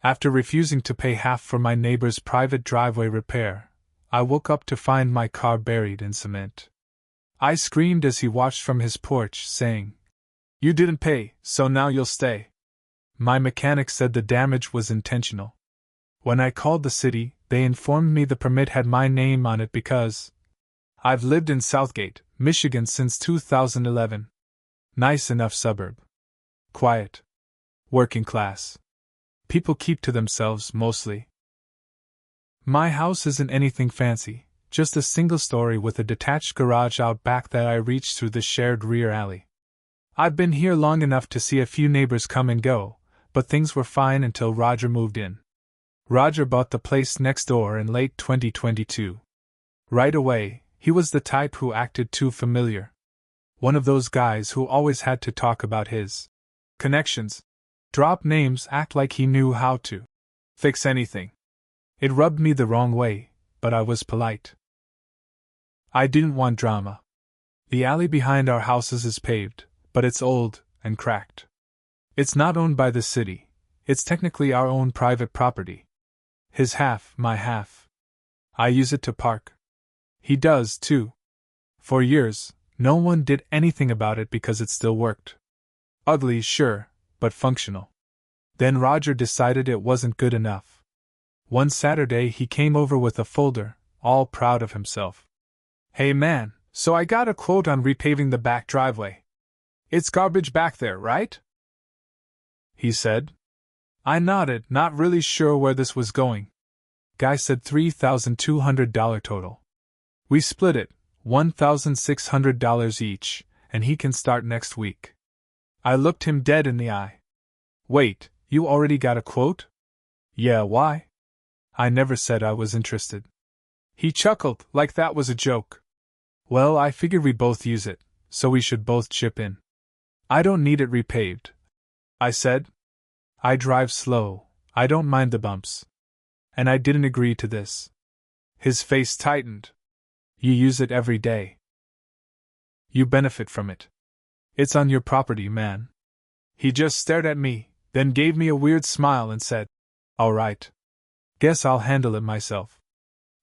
After refusing to pay half for my neighbor's private driveway repair, I woke up to find my car buried in cement. I screamed as he watched from his porch, saying, "You didn't pay, so now you'll stay." My mechanic said the damage was intentional. When I called the city, they informed me the permit had my name on it because I've lived in Southgate, Michigan since 2011. Nice enough suburb. Quiet. Working class. People keep to themselves mostly. My house isn't anything fancy, just a single story with a detached garage out back that I reach through the shared rear alley. I've been here long enough to see a few neighbors come and go, but things were fine until Roger moved in. Roger bought the place next door in late 2022. Right away, he was the type who acted too familiar. One of those guys who always had to talk about his connections, drop names, act like he knew how to fix anything. It rubbed me the wrong way, but I was polite. I didn't want drama. The alley behind our houses is paved, but it's old and cracked. It's not owned by the city, it's technically our own private property. His half, my half. I use it to park. He does, too. For years, no one did anything about it because it still worked. Ugly, sure, but functional. Then Roger decided it wasn't good enough. One Saturday he came over with a folder, all proud of himself. "Hey man, so I got a quote on repaving the back driveway. It's garbage back there, right?" he said. I nodded, not really sure where this was going. Guy said $3,200 total. We split it, $1,600 each, and he can start next week. I looked him dead in the eye. "Wait, you already got a quote?" "Yeah, why?" I never said I was interested. He chuckled, like that was a joke. "Well, I figured we both use it, so we should both chip in." "I don't need it repaved," I said. "I drive slow, I don't mind the bumps." And I didn't agree to this. His face tightened. "You use it every day. You benefit from it. It's on your property, man." He just stared at me, then gave me a weird smile and said, "All right. Guess I'll handle it myself."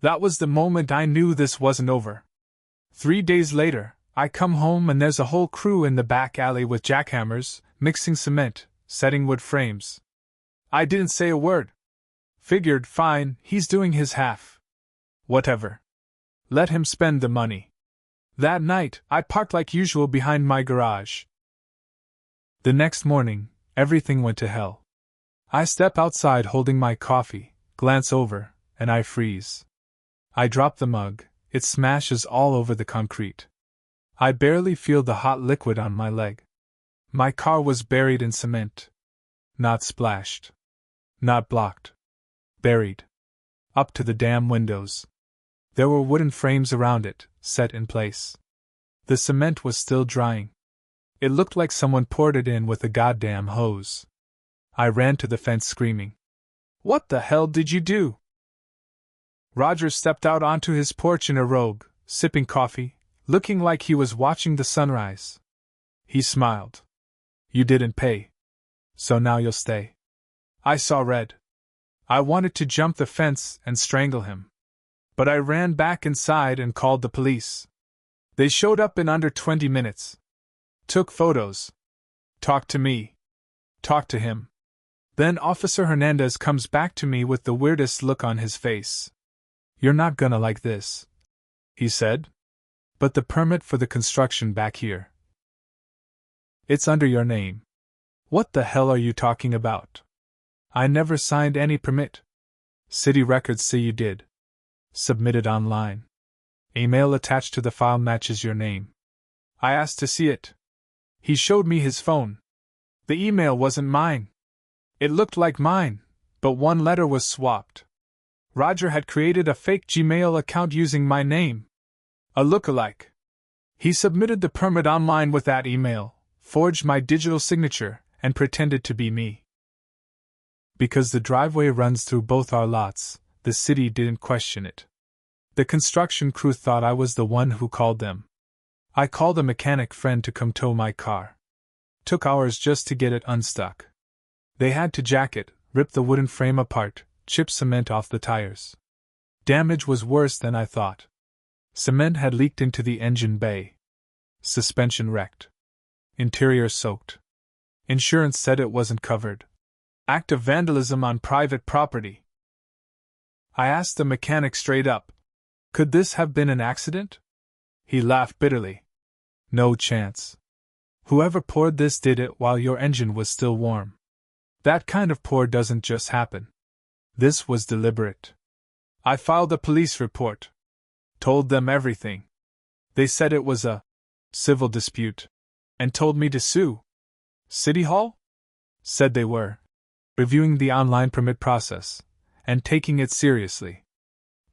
That was the moment I knew this wasn't over. 3 days later, I come home and there's a whole crew in the back alley with jackhammers, mixing cement, setting wood frames. I didn't say a word. Figured, fine, he's doing his half. Whatever. Let him spend the money. That night, I parked like usual behind my garage. The next morning, everything went to hell. I step outside holding my coffee, glance over, and I freeze. I drop the mug, it smashes all over the concrete. I barely feel the hot liquid on my leg. My car was buried in cement. Not splashed. Not blocked. Buried. Up to the damn windows. There were wooden frames around it, set in place. The cement was still drying. It looked like someone poured it in with a goddamn hose. I ran to the fence screaming. "What the hell did you do?" Roger stepped out onto his porch in a robe, sipping coffee, looking like he was watching the sunrise. He smiled. "You didn't pay. So now you'll stay." I saw red. I wanted to jump the fence and strangle him. But I ran back inside and called the police. They showed up in under 20 minutes. Took photos. Talked to me. Talked to him. Then Officer Hernandez comes back to me with the weirdest look on his face. "You're not gonna like this," he said. "But the permit for the construction back here. It's under your name." "What the hell are you talking about? I never signed any permit." "City records say you did. Submitted online. Email attached to the file matches your name." I asked to see it. He showed me his phone. The email wasn't mine. It looked like mine, but one letter was swapped. Roger had created a fake Gmail account using my name. A lookalike. He submitted the permit online with that email, forged my digital signature, and pretended to be me. Because the driveway runs through both our lots, the city didn't question it. The construction crew thought I was the one who called them. I called a mechanic friend to come tow my car. Took hours just to get it unstuck. They had to jack it, ripped the wooden frame apart, chipped cement off the tires. Damage was worse than I thought. Cement had leaked into the engine bay. Suspension wrecked. Interior soaked. Insurance said it wasn't covered. Act of vandalism on private property. I asked the mechanic straight up, could this have been an accident? He laughed bitterly. No chance. Whoever poured this did it while your engine was still warm. That kind of pour doesn't just happen. This was deliberate. I filed a police report. Told them everything. They said it was a civil dispute. And told me to sue. City Hall? Said they were reviewing the online permit process and taking it seriously.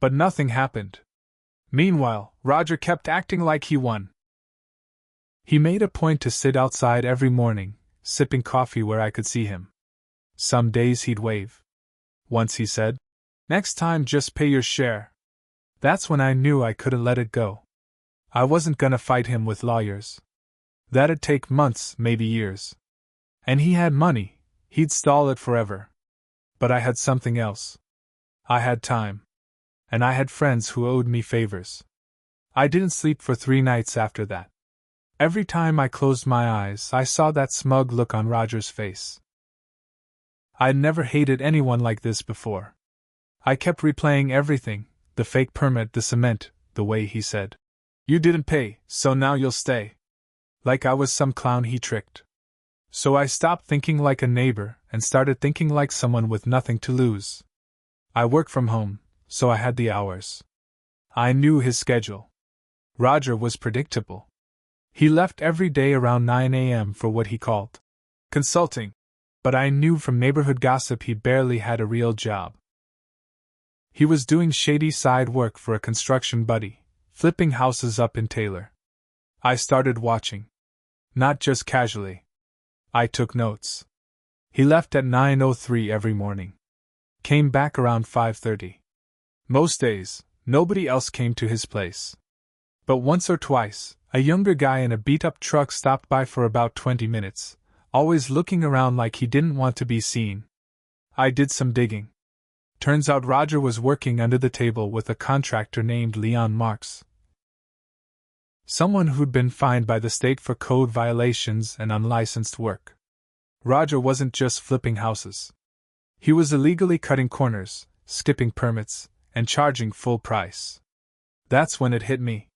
But nothing happened. Meanwhile, Roger kept acting like he won. He made a point to sit outside every morning, sipping coffee where I could see him. Some days he'd wave. Once he said, "Next time just pay your share." That's when I knew I couldn't let it go. I wasn't gonna fight him with lawyers. That'd take months, maybe years. And he had money, he'd stall it forever. But I had something else. I had time. And I had friends who owed me favors. I didn't sleep for 3 nights after that. Every time I closed my eyes, I saw that smug look on Roger's face. I'd never hated anyone like this before. I kept replaying everything, the fake permit, the cement, the way he said, "You didn't pay, so now you'll stay." Like I was some clown he tricked. So I stopped thinking like a neighbor and started thinking like someone with nothing to lose. I worked from home, so I had the hours. I knew his schedule. Roger was predictable. He left every day around 9 a.m. for what he called consulting, but I knew from neighborhood gossip he barely had a real job. He was doing shady side work for a construction buddy, flipping houses up in Taylor. I started watching. Not just casually. I took notes. He left at 9:03 every morning. Came back around 5:30. Most days, nobody else came to his place. But once or twice, a younger guy in a beat-up truck stopped by for about 20 minutes, always looking around like he didn't want to be seen. I did some digging. Turns out Roger was working under the table with a contractor named Leon Marks. Someone who'd been fined by the state for code violations and unlicensed work. Roger wasn't just flipping houses. He was illegally cutting corners, skipping permits, and charging full price. That's when it hit me.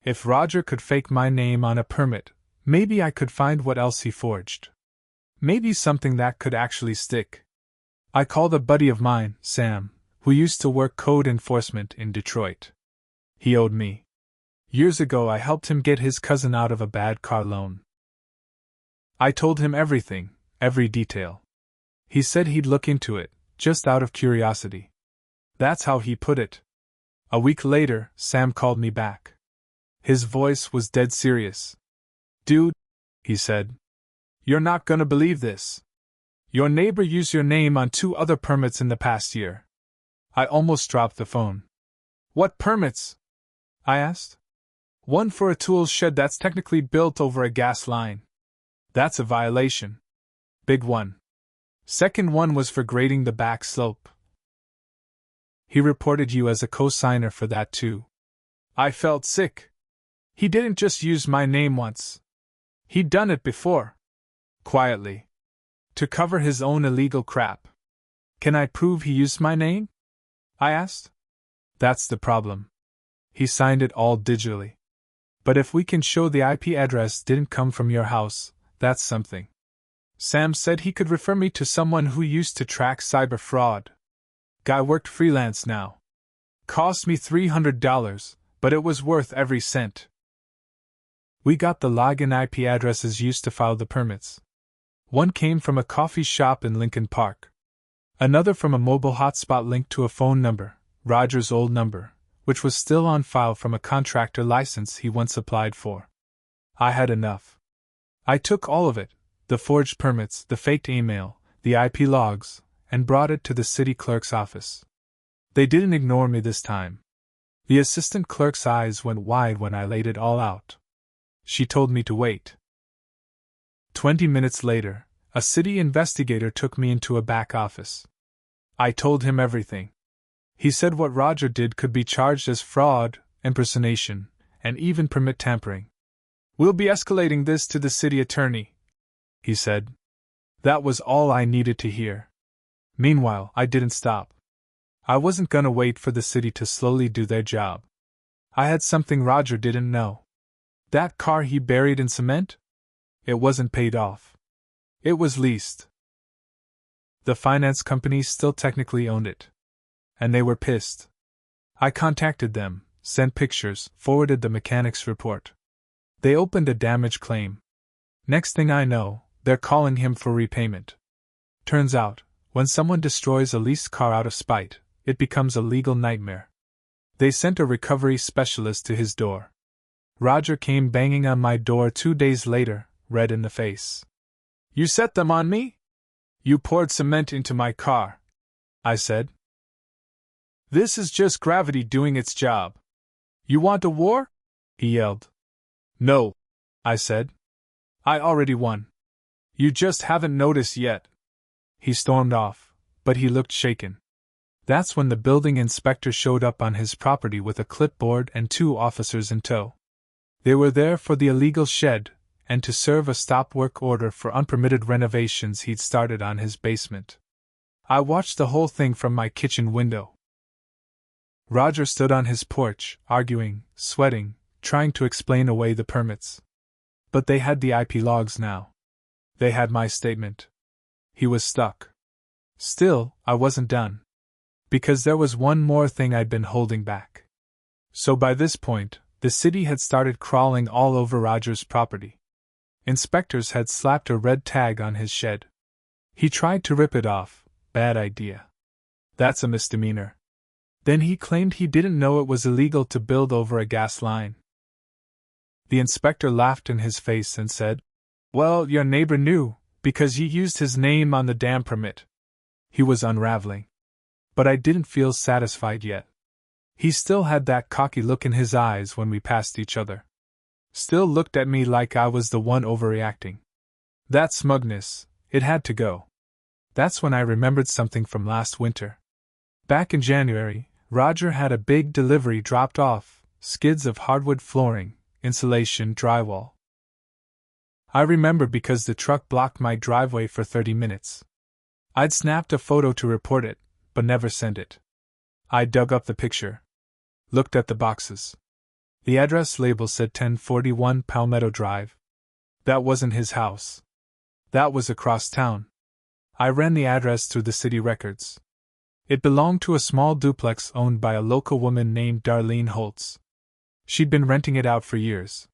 If Roger could fake my name on a permit, maybe I could find what else he forged. Maybe something that could actually stick. I called a buddy of mine, Sam, who used to work code enforcement in Detroit. He owed me. Years ago I helped him get his cousin out of a bad car loan. I told him everything, every detail. He said he'd look into it, just out of curiosity. That's how he put it. A week later, Sam called me back. His voice was dead serious. "Dude," he said, "you're not gonna believe this. Your neighbor used your name on 2 other permits in the past year." I almost dropped the phone. "What permits?" I asked. "One for a tool shed that's technically built over a gas line. That's a violation. Big one. Second one was for grading the back slope. He reported you as a co-signer for that too." I felt sick. He didn't just use my name once. He'd done it before. Quietly. To cover his own illegal crap. "Can I prove he used my name?" I asked. "That's the problem. He signed it all digitally. But if we can show the IP address didn't come from your house, that's something." Sam said he could refer me to someone who used to track cyber fraud. Guy worked freelance now. Cost me $300, but it was worth every cent. We got the login IP addresses used to file the permits. One came from a coffee shop in Lincoln Park. Another from a mobile hotspot linked to a phone number, Roger's old number, which was still on file from a contractor license he once applied for. I had enough. I took all of it, the forged permits, the faked email, the IP logs, and brought it to the city clerk's office. They didn't ignore me this time. The assistant clerk's eyes went wide when I laid it all out. She told me to wait. 20 minutes later, A city investigator took me into a back office. I told him everything. He said what Roger did could be charged as fraud, impersonation, and even permit tampering. "We'll be escalating this to the city attorney," he said. That was all I needed to hear. Meanwhile, I didn't stop. I wasn't gonna wait for the city to slowly do their job. I had something Roger didn't know. That car he buried in cement? It wasn't paid off. It was leased. The finance company still technically owned it. And they were pissed. I contacted them, sent pictures, forwarded the mechanic's report. They opened a damage claim. Next thing I know, they're calling him for repayment. Turns out, when someone destroys a leased car out of spite, it becomes a legal nightmare. They sent a recovery specialist to his door. Roger came banging on my door 2 days later, red in the face. "You set them on me? You poured cement into my car," I said. "This is just gravity doing its job. You want a war?" he yelled. "No," I said. "I already won. You just haven't noticed yet." He stormed off, but he looked shaken. That's when the building inspector showed up on his property with a clipboard and 2 officers in tow. They were there for the illegal shed, and to serve a stop work order for unpermitted renovations he'd started on his basement. I watched the whole thing from my kitchen window. Roger stood on his porch, arguing, sweating, trying to explain away the permits. But they had the IP logs now. They had my statement. He was stuck. Still, I wasn't done. Because there was one more thing I'd been holding back. So by this point, the city had started crawling all over Roger's property. Inspectors had slapped a red tag on his shed. He tried to rip it off. Bad idea. That's a misdemeanor. Then he claimed he didn't know it was illegal to build over a gas line. The inspector laughed in his face and said, "Well, your neighbor knew, because you used his name on the damn permit." He was unraveling. But I didn't feel satisfied yet. He still had that cocky look in his eyes when we passed each other. Still looked at me like I was the one overreacting. That smugness, it had to go. That's when I remembered something from last winter. Back in January, Roger had a big delivery dropped off, skids of hardwood flooring, insulation, drywall. I remember because the truck blocked my driveway for 30 minutes. I'd snapped a photo to report it, but never sent it. I dug up the picture. Looked at the boxes. The address label said 1041 Palmetto Drive. That wasn't his house. That was across town. I ran the address through the city records. It belonged to a small duplex owned by a local woman named Darlene Holtz. She'd been renting it out for years.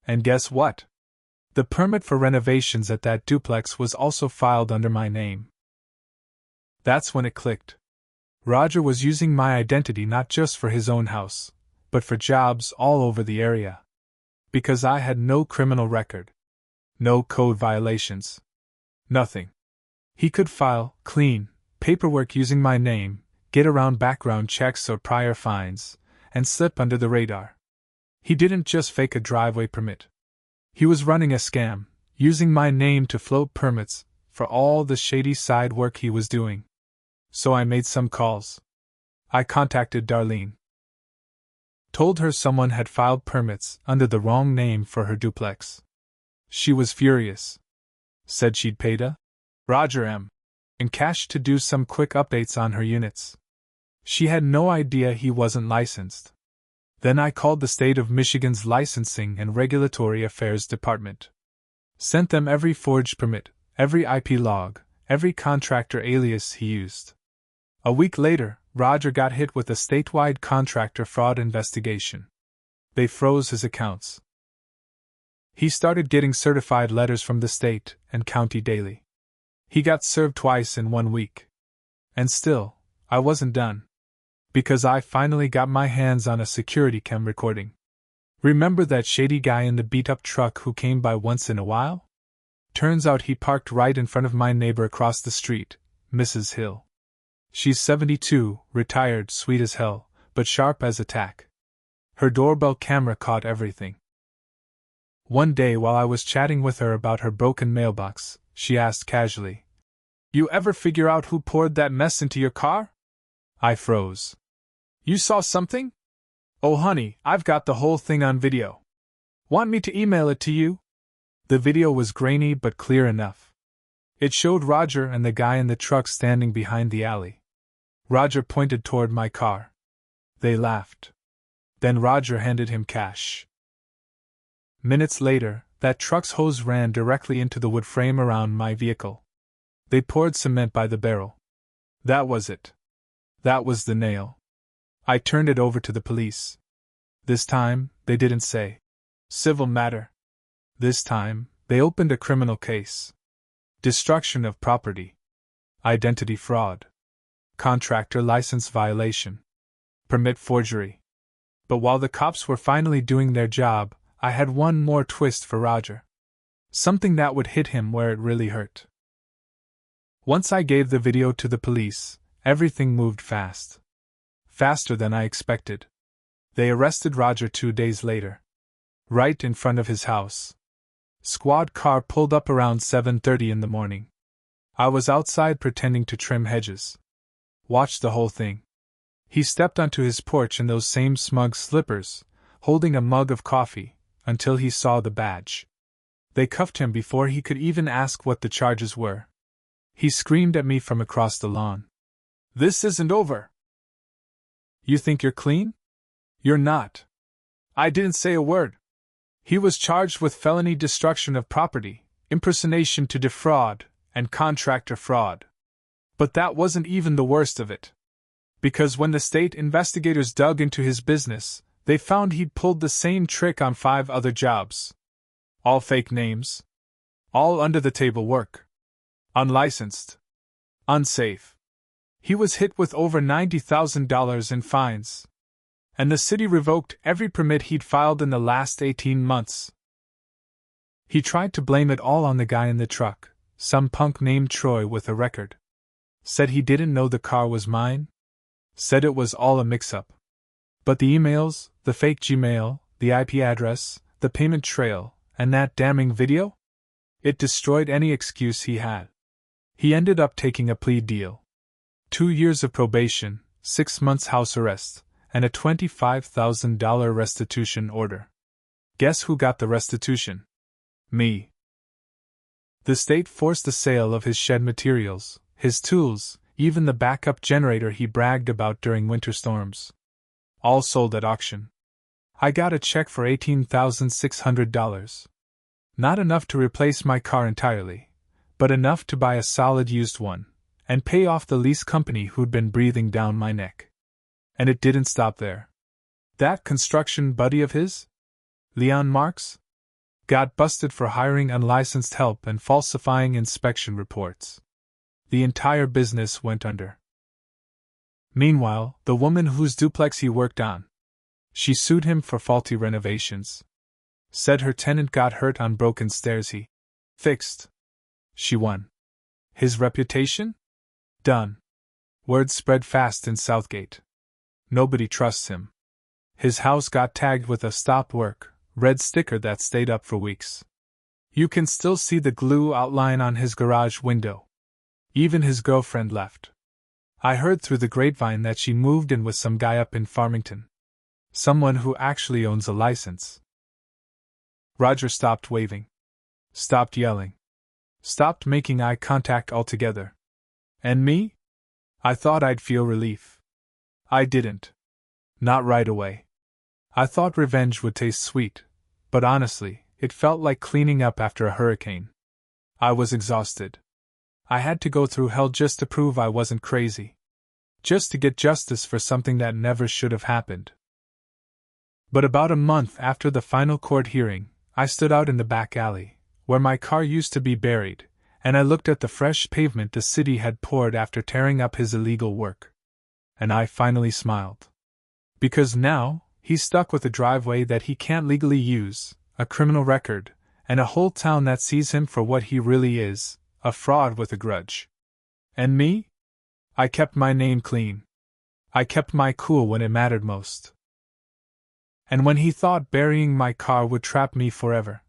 And guess what? The permit for renovations at that duplex was also filed under my name. That's when it clicked. Roger was using my identity not just for his own house, but for jobs all over the area. Because I had no criminal record. No code violations. Nothing. He could file, clean, paperwork using my name, get around background checks or prior fines, and slip under the radar. He didn't just fake a driveway permit. He was running a scam, using my name to float permits for all the shady side work he was doing. So I made some calls. I contacted Darlene. Told her someone had filed permits under the wrong name for her duplex. She was furious. Said she'd paid Roger M. in cash to do some quick updates on her units. She had no idea he wasn't licensed. Then I called the state of Michigan's Licensing and Regulatory Affairs Department. Sent them every forged permit, every IP log, every contractor alias he used. A week later, Roger got hit with a statewide contractor fraud investigation. They froze his accounts. He started getting certified letters from the state and county daily. He got served twice in 1 week. And still, I wasn't done. Because I finally got my hands on a security cam recording. Remember that shady guy in the beat-up truck who came by once in a while? Turns out he parked right in front of my neighbor across the street, Mrs. Hill. She's 72, retired, sweet as hell, but sharp as a tack. Her doorbell camera caught everything. One day while I was chatting with her about her broken mailbox, she asked casually. You ever figure out who poured that mess into your car? I froze. You saw something? Oh honey, I've got the whole thing on video. Want me to email it to you? The video was grainy but clear enough. It showed Roger and the guy in the truck standing behind the alley. Roger pointed toward my car. They laughed. Then Roger handed him cash. Minutes later, that truck's hose ran directly into the wood frame around my vehicle. They poured cement by the barrel. That was it. That was the nail. I turned it over to the police. This time, they didn't say civil matter. This time, they opened a criminal case. Destruction of property. Identity fraud. Contractor license violation. Permit forgery. But while the cops were finally doing their job, I had one more twist for Roger. Something that would hit him where it really hurt. Once I gave the video to the police, everything moved fast. Faster than I expected. They arrested Roger 2 days later. Right in front of his house. Squad car pulled up around 7:30 in the morning. I was outside pretending to trim hedges. Watched the whole thing. He stepped onto his porch in those same smug slippers, holding a mug of coffee, until he saw the badge. They cuffed him before he could even ask what the charges were. He screamed at me from across the lawn. This isn't over. You think you're clean? You're not. I didn't say a word. He was charged with felony destruction of property, impersonation to defraud, and contractor fraud. But that wasn't even the worst of it. Because when the state investigators dug into his business, they found he'd pulled the same trick on 5 other jobs. All fake names. All under-the-table work. Unlicensed. Unsafe. He was hit with over $90,000 in fines. And the city revoked every permit he'd filed in the last 18 months. He tried to blame it all on the guy in the truck, some punk named Troy with a record. Said he didn't know the car was mine. Said it was all a mix-up. But the emails, the fake Gmail, the IP address, the payment trail, and that damning video? It destroyed any excuse he had. He ended up taking a plea deal. 2 years of probation, 6 months house arrest, and a $25,000 restitution order. Guess who got the restitution? Me. The state forced the sale of his shed materials, his tools, even the backup generator he bragged about during winter storms. All sold at auction. I got a check for $18,600. Not enough to replace my car entirely, but enough to buy a solid used one, and pay off the lease company who'd been breathing down my neck. And it didn't stop there. That construction buddy of his, Leon Marks, got busted for hiring unlicensed help and falsifying inspection reports. The entire business went under. Meanwhile, the woman whose duplex he worked on, she sued him for faulty renovations. Said her tenant got hurt on broken stairs he fixed. She won. His reputation? Done. Word spread fast in Southgate. Nobody trusts him. His house got tagged with a stop work, red sticker that stayed up for weeks. You can still see the glue outline on his garage window. Even his girlfriend left. I heard through the grapevine that she moved in with some guy up in Farmington. Someone who actually owns a license. Roger stopped waving. Stopped yelling. Stopped making eye contact altogether. And me? I thought I'd feel relief. I didn't. Not right away. I thought revenge would taste sweet, but honestly, it felt like cleaning up after a hurricane. I was exhausted. I had to go through hell just to prove I wasn't crazy. Just to get justice for something that never should have happened. But about a month after the final court hearing, I stood out in the back alley, where my car used to be buried, and I looked at the fresh pavement the city had poured after tearing up his illegal work. And I finally smiled. Because now, he's stuck with a driveway that he can't legally use, a criminal record, and a whole town that sees him for what he really is, a fraud with a grudge. And me? I kept my name clean. I kept my cool when it mattered most. And when he thought burying my car would trap me forever,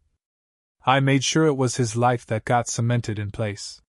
I made sure it was his life that got cemented in place.